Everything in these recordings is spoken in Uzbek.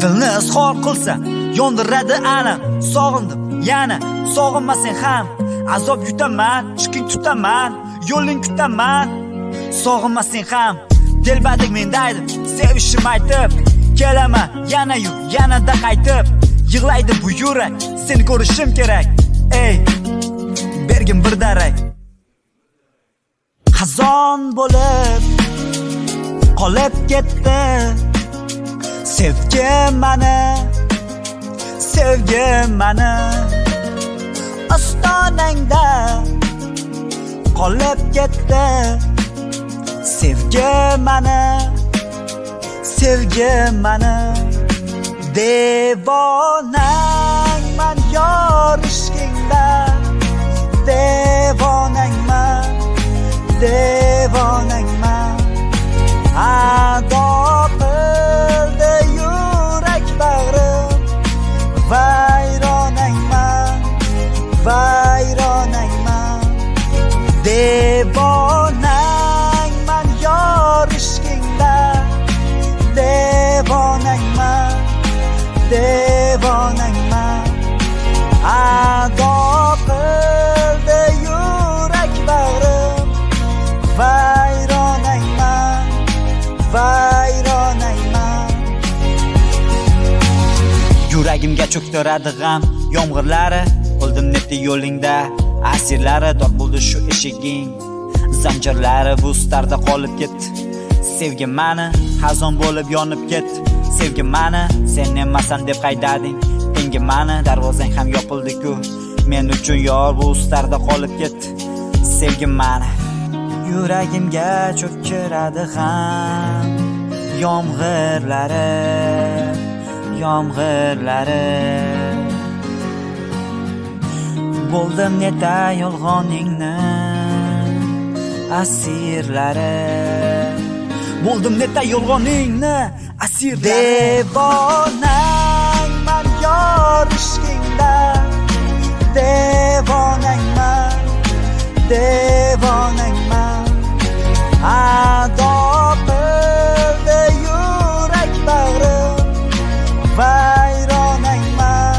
Dilni izhor qilsa yondiradi aniq. Sog'indim yana sog'inmasang ham, azob yutaman, chiqing tutaman, yo'ling kutaman. Sog'inmasang ham telbadik mendaydim, sevishim aytib kelaman yana-yu yanada qaytib. Yig'laydi bu yurak, seni ko'rishim kerak. Ey, bergin bir darak. Xazon bo'lib qolib ketdi sevgi mani ostonangda qolib ketdi sevgi mani devonangman yor ishqingda devonangman ado qildi yurak bag'rim vayronangman devonangman yor ishqingda devonangman ado qildi yurak bag'rim vayronangman yuragimga cho'ktiradi g'am yomg'irlari. O'ldim netdi yo'lingda asirlari, dor bo'ldi shu eshiging zanjirlari. Bu starda qolib ketdi sevgi mani, xazon bo'lib yonib ketdi sevgi mani. Sen emassan deb qaydading menga mani, darvozang ham yopildi-ku men uchun yor. Bu starda qolib ketdi sevgi mani. Yuragimga cho'ktiradi g'am yomg'irlari. Bo'ldim neta yolg'oningni asirlari. Devonangman yor ishqingda devonangman ado qildi yurak bag'rim vayronangman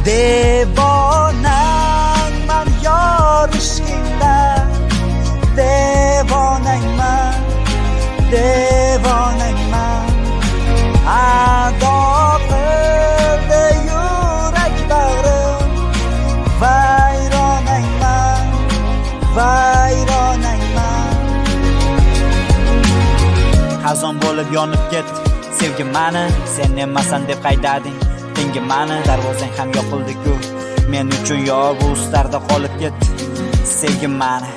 devonangman yor ishqingda devonangman ado qildi yurak bag'rim vayronangman xazon bo'lib yonib ketdi sevgi mani. Sen emassan deb qaydading menga mani, darvozang ham yopildi-ku men uchun yor. Bu starda qolib ketdi sevgi mani.